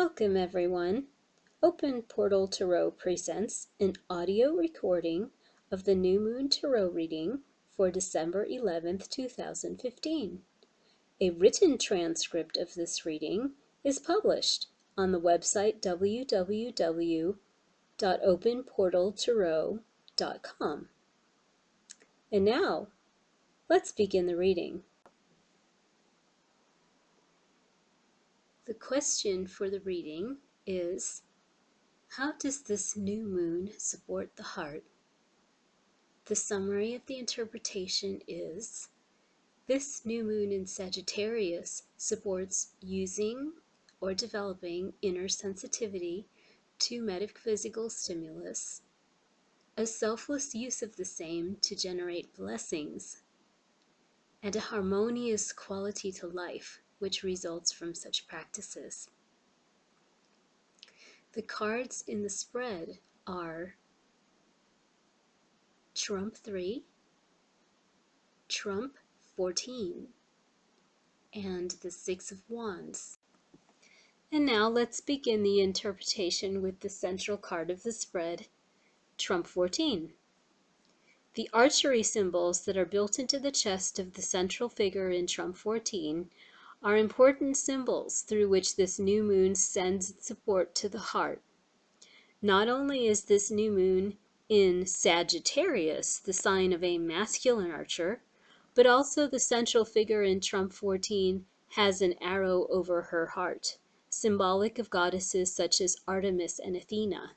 Welcome everyone. Open Portal Tarot presents an audio recording of the New Moon Tarot reading for December 11th, 2015. A written transcript of this reading is published on the website www.openportaltarot.com. And now, let's begin the reading. The question for the reading is, how does this new moon support the heart? The summary of the interpretation is, this new moon in Sagittarius supports using or developing inner sensitivity to metaphysical stimulus, a selfless use of the same to generate blessings, and a harmonious quality to life which results from such practices. The cards in the spread are Trump 3, Trump 14, and the Six of Wands. And now let's begin the interpretation with the central card of the spread, Trump 14. The archery symbols that are built into the chest of the central figure in Trump 14 are important symbols through which this new moon sends support to the heart. Not only is this new moon in Sagittarius the sign of a masculine archer, but also the central figure in Trump 14 has an arrow over her heart, symbolic of goddesses such as Artemis and Athena.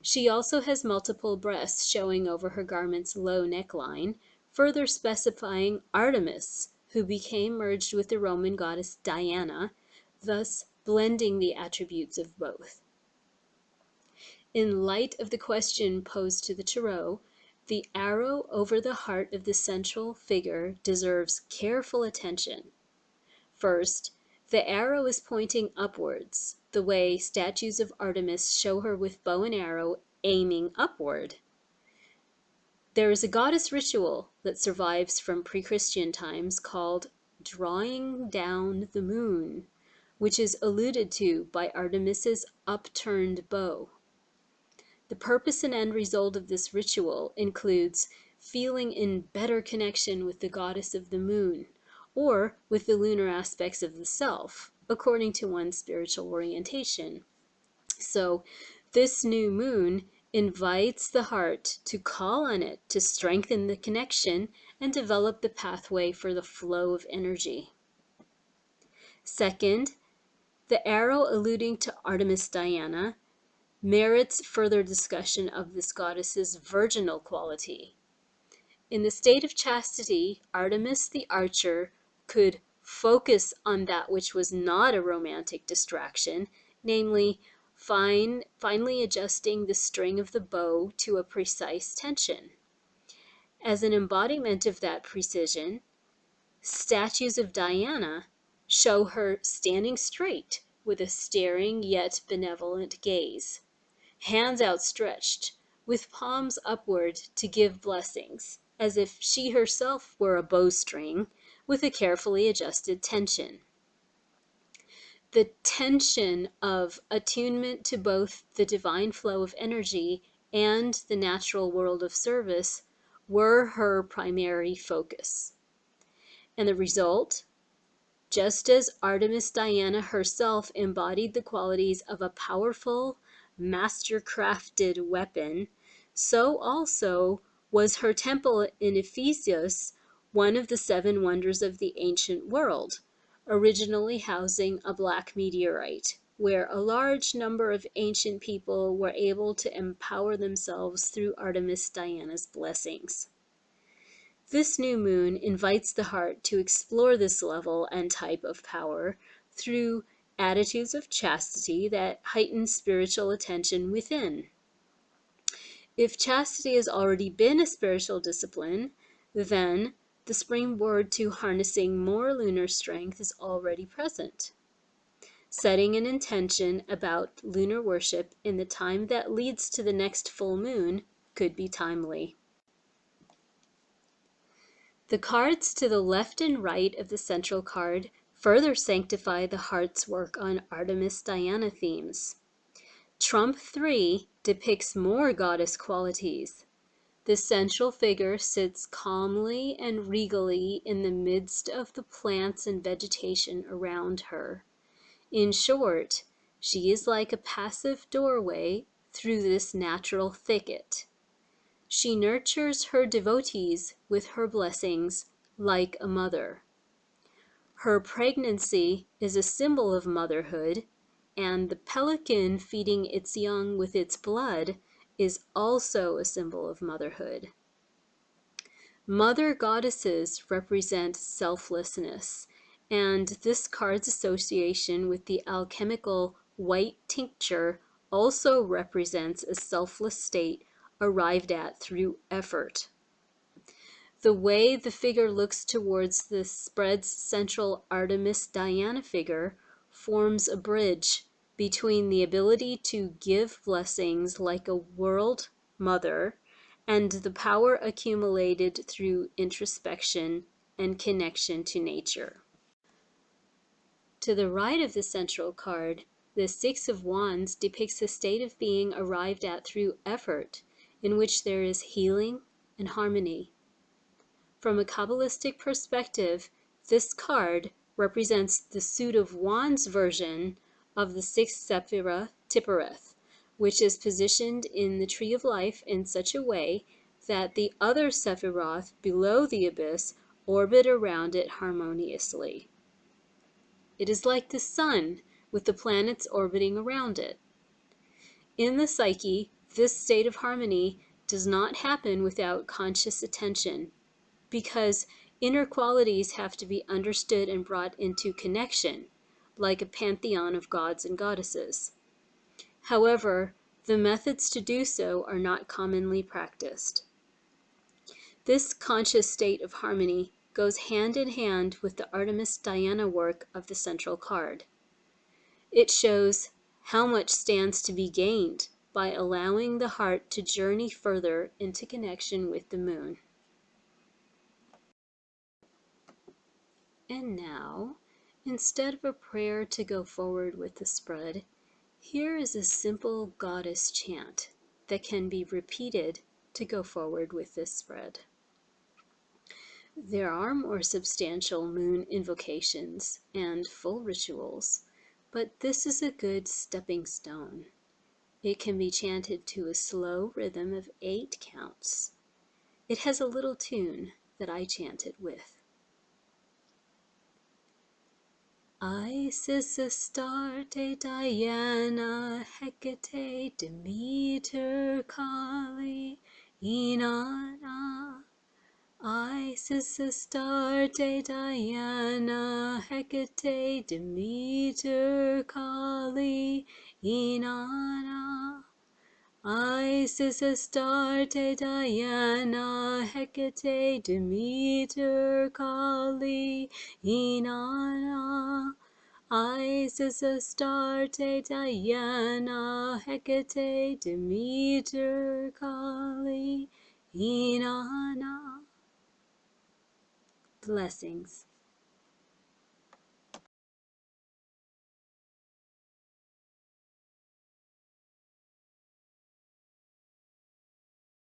She also has multiple breasts showing over her garment's low neckline, further specifying Artemis, who became merged with the Roman goddess Diana, thus blending the attributes of both. In light of the question posed to the tarot, the arrow over the heart of the central figure deserves careful attention. First, the arrow is pointing upwards, the way statues of Artemis show her with bow and arrow aiming upward. There is a goddess ritual that survives from pre-Christian times called drawing down the moon, which is alluded to by Artemis's upturned bow. The purpose and end result of this ritual includes feeling in better connection with the goddess of the moon, or with the lunar aspects of the self, according to one's spiritual orientation. So, this new moon invites the heart to call on it to strengthen the connection and develop the pathway for the flow of energy. Second, the arrow alluding to Artemis Diana merits further discussion of this goddess's virginal quality. In the state of chastity, Artemis the archer could focus on that which was not a romantic distraction, namely, finely adjusting the string of the bow to a precise tension. As an embodiment of that precision, statues of Diana show her standing straight with a staring yet benevolent gaze, hands outstretched, with palms upward to give blessings, as if she herself were a bowstring with a carefully adjusted tension. The tension of attunement to both the divine flow of energy and the natural world of service were her primary focus. And the result, just as Artemis Diana herself embodied the qualities of a powerful, master-crafted weapon, so also was her temple in Ephesus one of the 7 wonders of the ancient world, originally housing a black meteorite, where a large number of ancient people were able to empower themselves through Artemis Diana's blessings. This new moon invites the heart to explore this level and type of power through attitudes of chastity that heighten spiritual attention within. If chastity has already been a spiritual discipline, then the springboard to harnessing more lunar strength is already present. Setting an intention about lunar worship in the time that leads to the next full moon could be timely. The cards to the left and right of the central card further sanctify the heart's work on Artemis Diana themes. Trump 3 depicts more goddess qualities. The central figure sits calmly and regally in the midst of the plants and vegetation around her. In short, she is like a passive doorway through this natural thicket. She nurtures her devotees with her blessings like a mother. Her pregnancy is a symbol of motherhood, and the pelican feeding its young with its blood is also a symbol of motherhood. Mother goddesses represent selflessness, and this card's association with the alchemical white tincture also represents a selfless state arrived at through effort. The way the figure looks towards the spread's central Artemis Diana figure forms a bridge between the ability to give blessings like a world mother and the power accumulated through introspection and connection to nature. To the right of the central card, the Six of Wands depicts a state of being arrived at through effort, in which there is healing and harmony. From a Kabbalistic perspective, this card represents the suit of wands version of the sixth Sephirah Tiphereth, which is positioned in the Tree of Life in such a way that the other Sephiroth below the abyss orbit around it harmoniously. It is like the sun, with the planets orbiting around it. In the psyche, this state of harmony does not happen without conscious attention, because inner qualities have to be understood and brought into connection, like a pantheon of gods and goddesses. However, the methods to do so are not commonly practiced. This conscious state of harmony goes hand in hand with the Artemis Diana work of the central card. It shows how much stands to be gained by allowing the heart to journey further into connection with the moon. And now, instead of a prayer to go forward with the spread, here is a simple goddess chant that can be repeated to go forward with this spread. There are more substantial moon invocations and full rituals, but this is a good stepping stone. It can be chanted to a slow rhythm of 8 counts. It has a little tune that I chant it with. Isis, Astarte, Diana, Hecate, Demeter, Kali, Inanna. Isis, Astarte, Diana, Hecate, Demeter, Kali, Inanna. Isis, Astarte, Diana, Hecate, Demeter, Kali, Inanna. Isis, Astarte, Diana, Hecate, Demeter, Kali, Inanna. Blessings.